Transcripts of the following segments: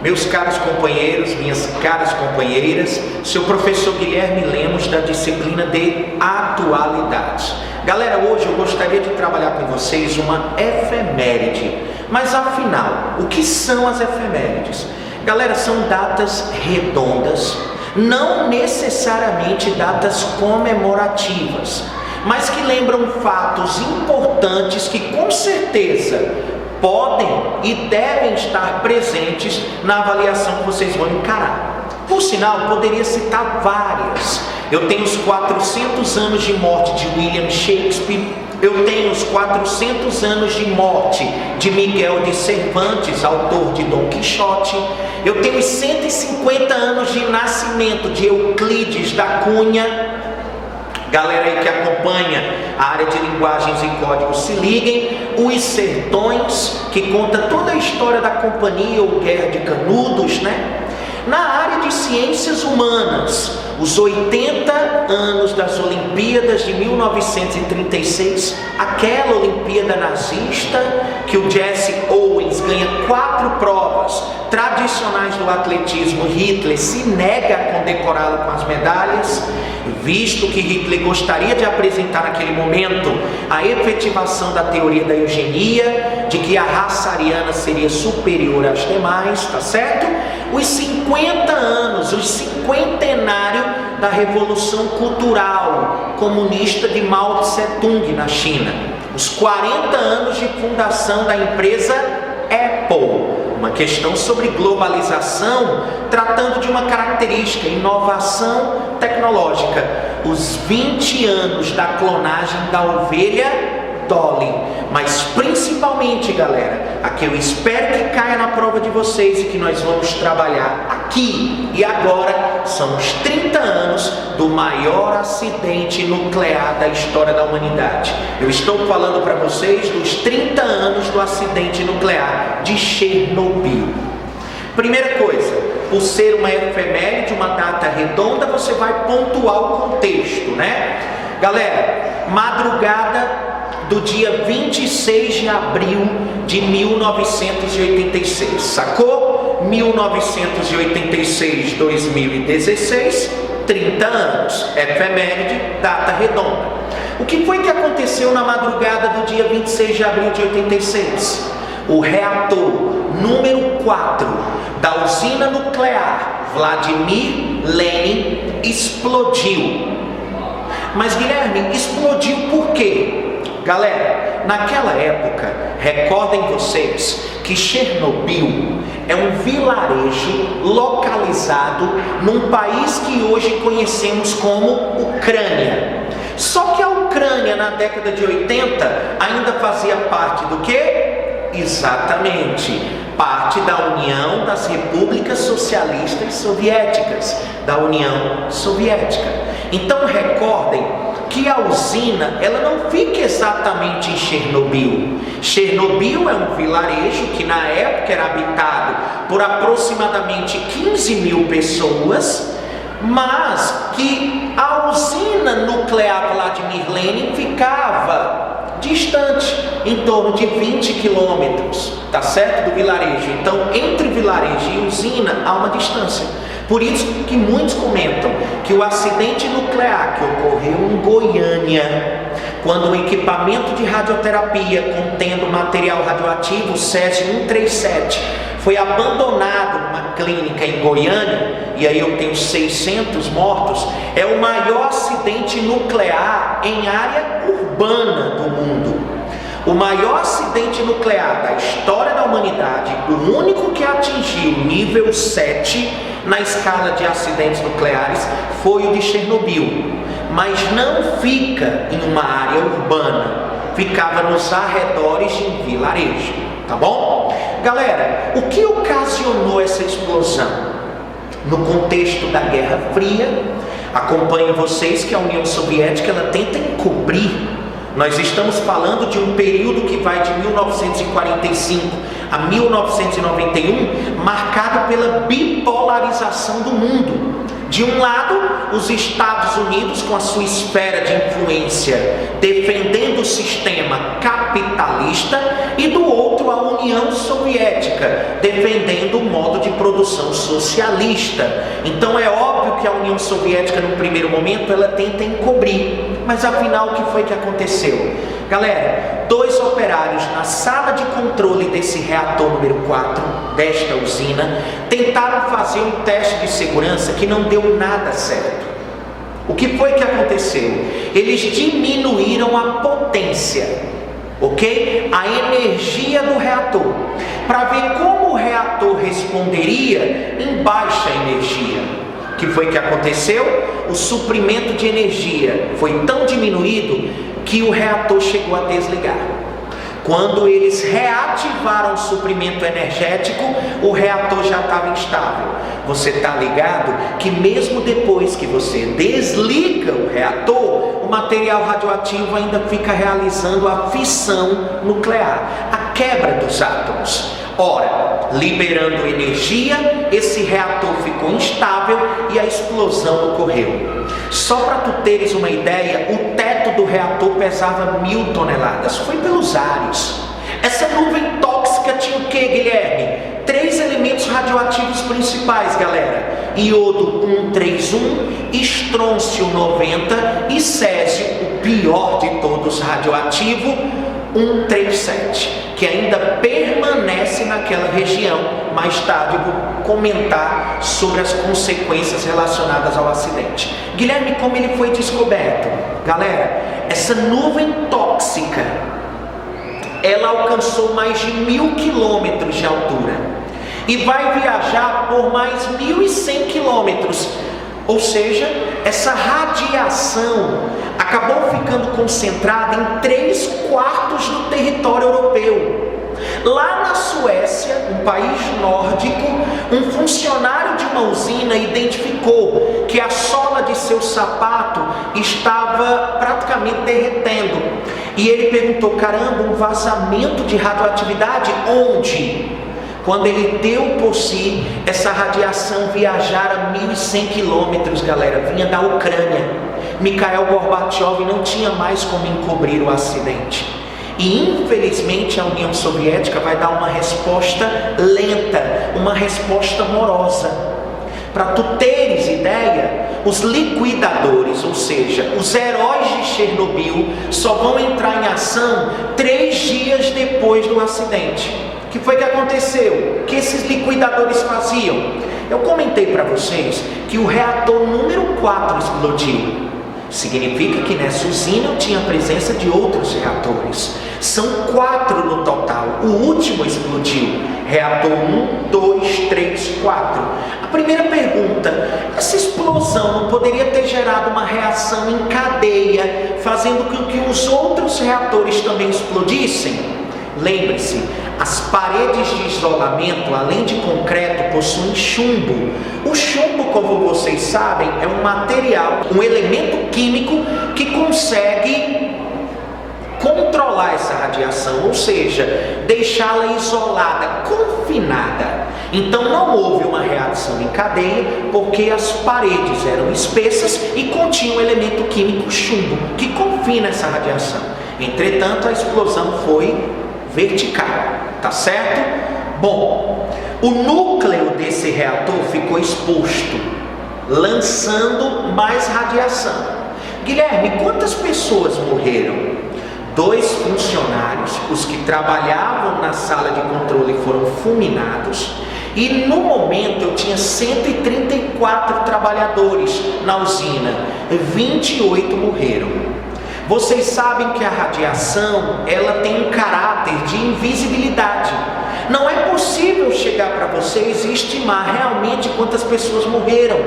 Meus caros companheiros, minhas caras companheiras, seu professor Guilherme Lemos da disciplina de Atualidades. Galera, hoje eu gostaria de trabalhar com vocês uma efeméride. Mas afinal, o que são as efemérides? Galera, são datas redondas, não necessariamente datas comemorativas, mas que lembram fatos importantes que com certeza podem e devem estar presentes na avaliação que vocês vão encarar. Por sinal, poderia citar várias. Eu tenho os 400 anos de morte de William Shakespeare, eu tenho os 400 anos de morte de Miguel de Cervantes, autor de Dom Quixote, eu tenho os 150 anos de nascimento de Euclides da Cunha. Galera aí que acompanha a área de linguagens e códigos, se liguem. Os Sertões, que conta toda a história da Companhia ou Guerra de Canudos, né? Na área de ciências humanas, os 80 anos das Olimpíadas de 1936, aquela Olimpíada nazista, que o Jesse Owens ganha 4 provas tradicionais do atletismo, Hitler se nega a condecorá-lo com as medalhas, visto que Hitler gostaria de apresentar naquele momento a efetivação da teoria da eugenia, de que a raça ariana seria superior às demais, tá certo? Os 50 anos, os cinquentenário da Revolução Cultural Comunista de Mao Tse-tung na China, os 40 anos de fundação da empresa Apple, uma questão sobre globalização, tratando de uma característica, inovação tecnológica, os 20 anos da clonagem da ovelha Dolly, mas principalmente, galera, a que eu espero que caia na prova de vocês e que nós vamos trabalhar aqui e agora, são os 30 anos do maior acidente nuclear da história da humanidade. Eu estou falando para vocês dos 30 anos do acidente nuclear de Chernobyl. Primeira coisa, por ser uma efeméride, uma data redonda, você vai pontuar o contexto, né? Galera, madrugada do dia 26 de abril de 1986, sacou? 1986, 2016, 30 anos, efeméride, data redonda. O que foi que aconteceu na madrugada do dia 26 de abril de 86? O reator número 4 da usina nuclear Vladimir Lenin explodiu. Mas Guilherme, explodiu por quê? Galera, naquela época, recordem vocês que Chernobyl é um vilarejo localizado num país que hoje conhecemos como Ucrânia. Só que a Ucrânia, na década de 80, ainda fazia parte do quê? Exatamente, parte da União das Repúblicas Socialistas Soviéticas, da União Soviética. Então recordem que a usina, ela não fica exatamente em Chernobyl. Chernobyl é um vilarejo que na época era habitado por aproximadamente 15 mil pessoas, mas que a usina nuclear Vladimir Lenin ficava distante, em torno de 20 quilômetros, tá certo? Do vilarejo. Então, entre vilarejo e usina há uma distância. Por isso que muitos comentam que o acidente nuclear que ocorreu em Goiânia, quando o equipamento de radioterapia contendo material radioativo Césio-137 foi abandonado numa clínica em Goiânia, e aí eu tenho 600 mortos, é o maior acidente nuclear em área urbana do mundo. O maior acidente nuclear da história da humanidade, o único que atingiu nível 7 na escala de acidentes nucleares, foi o de Chernobyl. Mas não fica em uma área urbana, ficava nos arredores de um vilarejo, tá bom? Galera, o que ocasionou essa explosão? No contexto da Guerra Fria, acompanhem vocês que a União Soviética ela tenta encobrir. Nós estamos falando de um período que vai de 1945 a 1991, marcado pela bipolarização do mundo. De um lado, os Estados Unidos, com a sua esfera de influência, defendendo o sistema capitalista, e do outro, a União Soviética, defendendo o modo de produção socialista. Então é óbvio que a União Soviética, no primeiro momento, ela tenta encobrir. Mas afinal, o que foi que aconteceu? Galera, 2 operários na sala de controle desse reator número 4, desta usina, tentaram fazer um teste de segurança que não deu nada certo. O que foi que aconteceu? Eles diminuíram a potência, ok? A energia do reator, para ver como o reator responderia em baixa energia. O que foi que aconteceu? O suprimento de energia foi tão diminuído que o reator chegou a desligar. Quando eles reativaram o suprimento energético, o reator já estava instável. Você está ligado que mesmo depois que você desliga o reator, o material radioativo ainda fica realizando a fissão nuclear, a quebra dos átomos. Ora, liberando energia, esse reator ficou instável e a explosão ocorreu. Só para tu teres uma ideia, o teto do reator pesava 1000 toneladas. Foi pelos ares. Essa nuvem tóxica tinha o que, Guilherme? 3 elementos radioativos principais, galera: iodo 131, estrôncio 90 e césio, o pior de todos radioativo, 137, que ainda permanece naquela região. Mais tarde eu vou comentar sobre as consequências relacionadas ao acidente. Guilherme, como ele foi descoberto? Galera, essa nuvem tóxica, ela alcançou mais de 1000 quilômetros de altura e vai viajar por mais 1100 quilômetros. Ou seja, essa radiação acabou ficando concentrada em 3/4 do território europeu. Lá na Suécia, um país nórdico, um funcionário de uma usina identificou que a sola de seu sapato estava praticamente derretendo. E ele perguntou: caramba, um vazamento de radioatividade? Onde? Quando ele deu por si, essa radiação viajara 1100 quilômetros, galera, vinha da Ucrânia. Mikhail Gorbachev não tinha mais como encobrir o acidente. E infelizmente a União Soviética vai dar uma resposta lenta, uma resposta morosa. Para tu teres ideia, os liquidadores, ou seja, os heróis de Chernobyl, só vão entrar em ação 3 dias depois do acidente. O que foi que aconteceu? O que esses liquidadores faziam? Eu comentei para vocês que o reator número 4 explodiu. Significa que nessa usina tinha a presença de outros reatores. São 4 no total. O último explodiu. Reator 1, 2, 3, 4. A primeira pergunta: essa explosão não poderia ter gerado uma reação em cadeia, fazendo com que os outros reatores também explodissem? Lembre-se, as paredes de isolamento, além de concreto, possuem chumbo. O chumbo, como vocês sabem, é um material, um elemento químico que consegue controlar essa radiação, ou seja, deixá-la isolada, confinada. Então não houve uma reação em cadeia, porque as paredes eram espessas e continham o elemento químico chumbo, que confina essa radiação. Entretanto, a explosão foi vertical, tá certo? Bom, o núcleo desse reator ficou exposto, lançando mais radiação. Guilherme, quantas pessoas morreram? 2 funcionários, os que trabalhavam na sala de controle, foram fulminados. E no momento eu tinha 134 trabalhadores na usina, 28 morreram. Vocês sabem que a radiação, ela tem um caráter de invisibilidade. Não é possível chegar para vocês e estimar realmente quantas pessoas morreram,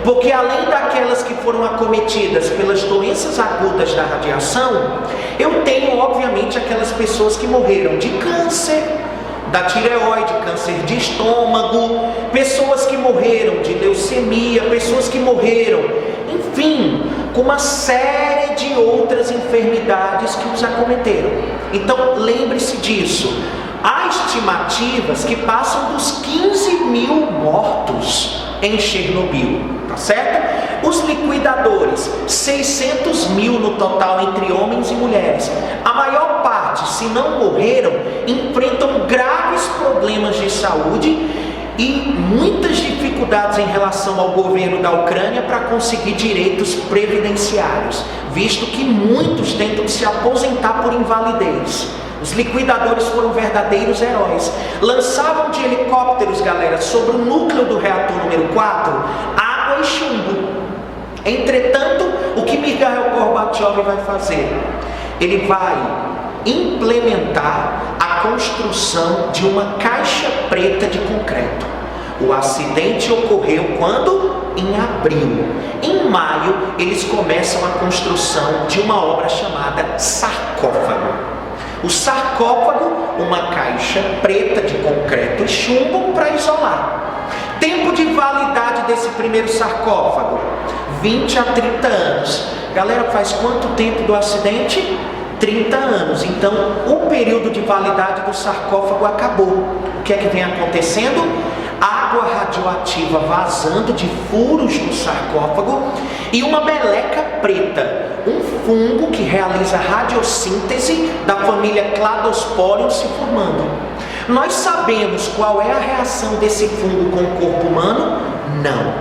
porque além daquelas que foram acometidas pelas doenças agudas da radiação, eu tenho obviamente aquelas pessoas que morreram de câncer da tireoide, câncer de estômago, pessoas que morreram de leucemia, pessoas que morreram, enfim, com uma série de outras enfermidades que os acometeram. Então lembre-se disso. Há estimativas que passam dos 15.000 mortos em Chernobyl. tá certo? Os liquidadores, 600 mil no total entre homens e mulheres. A maior parte, se não morreram, enfrentam graves problemas de saúde e muitas dificuldades em relação ao governo da Ucrânia para conseguir direitos previdenciários, visto que muitos tentam se aposentar por invalidez. Os liquidadores foram verdadeiros heróis. Lançavam de helicópteros, galera, sobre o núcleo do reator número 4, água e chumbo. Entretanto, o que Mikhail Gorbachev vai fazer? Ele vai implementar a construção de uma caixa preta de concreto. O acidente ocorreu quando? Em abril. Em maio, eles começam a construção de uma obra chamada sarcófago. O sarcófago, uma caixa preta de concreto e chumbo para isolar. Tempo de validade desse primeiro sarcófago? 20 a 30 anos. Galera, faz quanto tempo do acidente? 30 anos. Então, o período de validade do sarcófago acabou. O que é que vem acontecendo? Água radioativa vazando de furos no sarcófago e uma meleca preta, um fungo que realiza radiossíntese da família Cladosporium se formando. Nós sabemos qual é a reação desse fungo com o corpo humano? Não.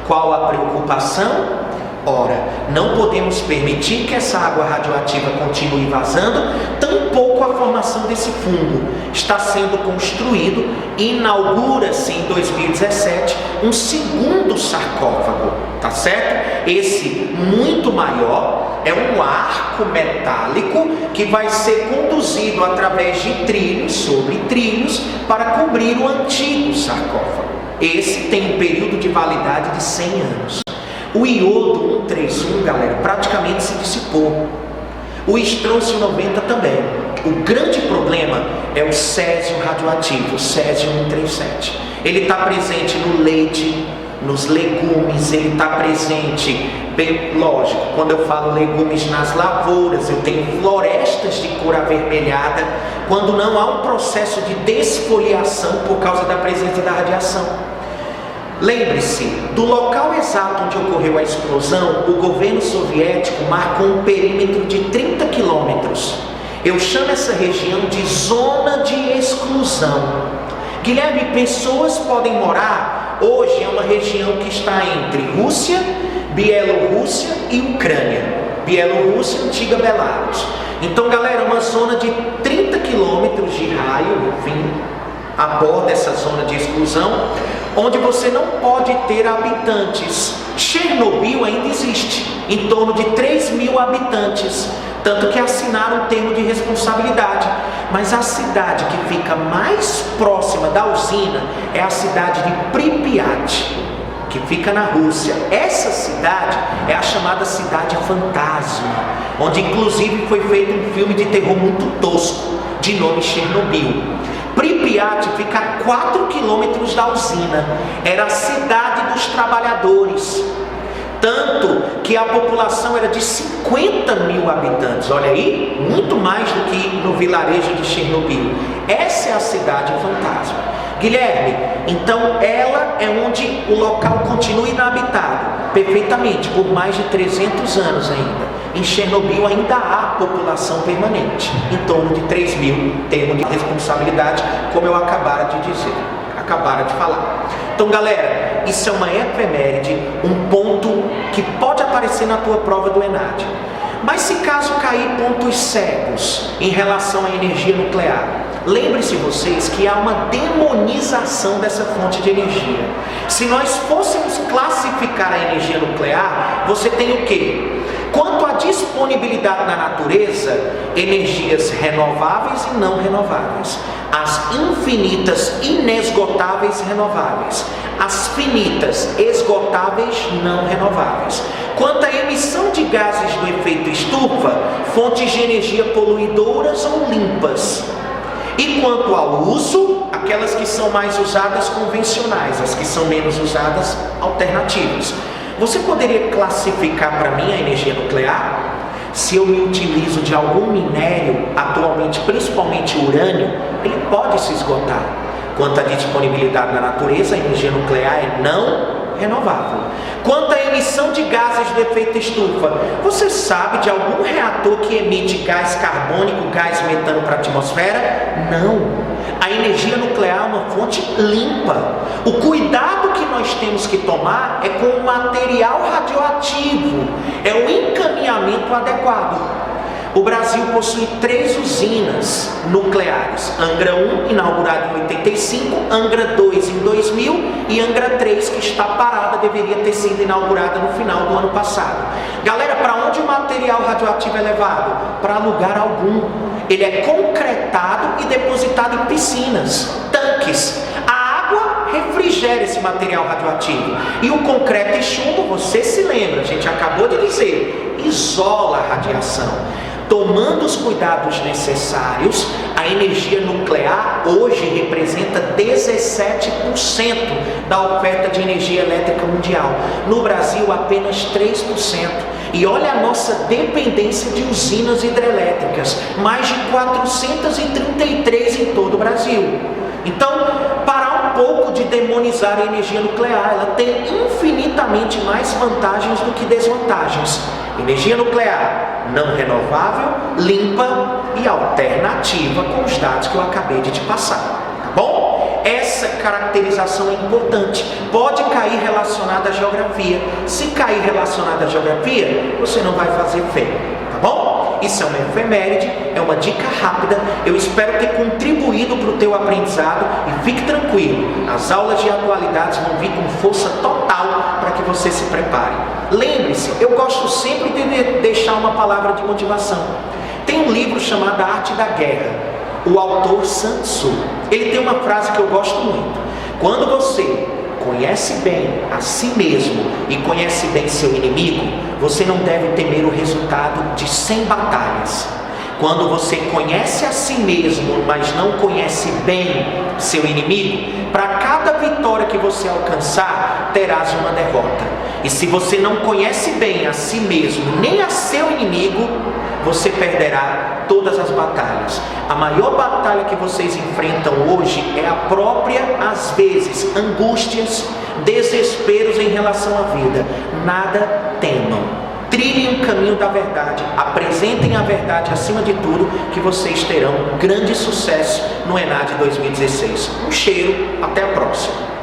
Qual a preocupação? Ora, não podemos permitir que essa água radioativa continue vazando, tampouco a formação desse fungo. Está sendo construído, inaugura-se em 2017, um segundo sarcófago, tá certo? Esse muito maior é um arco metálico que vai ser conduzido através de trilhos sobre trilhos para cobrir o antigo sarcófago. Esse tem um período de validade de 100 anos. O iodo 131, galera, praticamente se dissipou. O estrôncio 90 também. O grande problema é o césio radioativo, o césio 137. Ele está presente no leite, nos legumes, ele está presente, bem lógico, quando eu falo legumes nas lavouras, eu tenho florestas de cor avermelhada, quando não há um processo de desfoliação por causa da presença da radiação. Lembre-se, do local exato onde ocorreu a explosão, o governo soviético marcou um perímetro de 30 quilômetros. Eu chamo essa região de zona de exclusão. Guilherme, pessoas podem morar? Hoje é uma região que está entre Rússia, Bielorrússia e Ucrânia. Bielorrússia, antiga Belarus. Então, galera, uma zona de 30 quilômetros de raio, enfim, aborda essa zona de exclusão, onde você não pode ter habitantes. Chernobyl ainda existe, em torno de 3 mil habitantes, tanto que assinaram um termo de responsabilidade. Mas a cidade que fica mais próxima da usina é a cidade de Pripyat, que fica na Rússia. Essa cidade é a chamada cidade fantasma, onde inclusive foi feito um filme de terror muito tosco, de nome Chernobyl. Pripyat fica a 4 quilômetros da usina, era a cidade dos trabalhadores, tanto que a população era de 50 mil habitantes, olha aí, muito mais do que no vilarejo de Chernobyl. Essa é a cidade fantasma. Guilherme, então ela é onde o local continua inabitado, perfeitamente, por mais de 300 anos ainda. Em Chernobyl ainda há população permanente, em torno de 3 mil, termo de responsabilidade, como eu acabara de dizer, acabara de falar. Então, galera, isso é uma efeméride, um ponto que pode aparecer na tua prova do ENAD. Mas se caso cair pontos cegos em relação à energia nuclear, lembre-se vocês que há uma demonização dessa fonte de energia. Se nós fôssemos classificar a energia nuclear, você tem o quê? Quanto à disponibilidade na natureza, energias renováveis e não renováveis. As infinitas, inesgotáveis renováveis. As finitas, esgotáveis não renováveis. Quanto à emissão de gases do efeito estufa, fontes de energia poluidoras ou limpas. E quanto ao uso, aquelas que são mais usadas convencionais, as que são menos usadas alternativas. Você poderia classificar para mim a energia nuclear? Se eu me utilizo de algum minério, atualmente principalmente urânio, ele pode se esgotar. Quanto à disponibilidade na natureza, a energia nuclear é não renovável. Quanto à emissão de gases do efeito estufa, você sabe de algum reator que emite gás carbônico, gás metano para a atmosfera? Não. A energia nuclear é uma fonte limpa. O cuidado que nós temos que tomar é com o material radioativo, é o encaminhamento adequado. O Brasil possui 3 usinas nucleares: Angra 1, inaugurada em 85, Angra 2 em 2000 e Angra 3, que está parada, deveria ter sido inaugurada no final do ano passado. Galera, para onde o material radioativo é levado? Para lugar algum. Ele é concretado e depositado em piscinas, tanques. A água refrigera esse material radioativo. E o concreto e chumbo, você se lembra, a gente acabou de dizer, isola a radiação. Tomando os cuidados necessários, a energia nuclear hoje representa 17% da oferta de energia elétrica mundial. No Brasil, apenas 3%. E olha a nossa dependência de usinas hidrelétricas, mais de 433 em todo o Brasil. Então, parar um pouco de demonizar a energia nuclear, ela tem infinitamente mais vantagens do que desvantagens. Energia nuclear não renovável, limpa e alternativa, com os dados que eu acabei de te passar, tá bom? Essa caracterização é importante. Pode cair relacionada à geografia. Se cair relacionada à geografia, você não vai fazer feio, tá bom? Isso é uma efeméride, é uma dica rápida. Eu espero ter contribuído para o teu aprendizado e fique tranquilo, as aulas de atualidades vão vir com força total para que você se prepare. Lembre-se, eu gosto sempre de deixar uma palavra de motivação. Tem um livro chamado A Arte da Guerra, o autor Sun Tzu. Ele tem uma frase que eu gosto muito: quando você conhece bem a si mesmo e conhece bem seu inimigo, você não deve temer o resultado de 100 batalhas. Quando você conhece a si mesmo, mas não conhece bem seu inimigo, para cada vitória que você alcançar, terás uma derrota. E se você não conhece bem a si mesmo, nem a seu inimigo, você perderá todas as batalhas. A maior batalha que vocês enfrentam hoje é a própria, às vezes, angústias, desesperos em relação à vida. Nada temam. Trilhem o caminho da verdade, apresentem a verdade acima de tudo, que vocês terão grande sucesso no ENAD 2016. Um cheiro, até a próxima.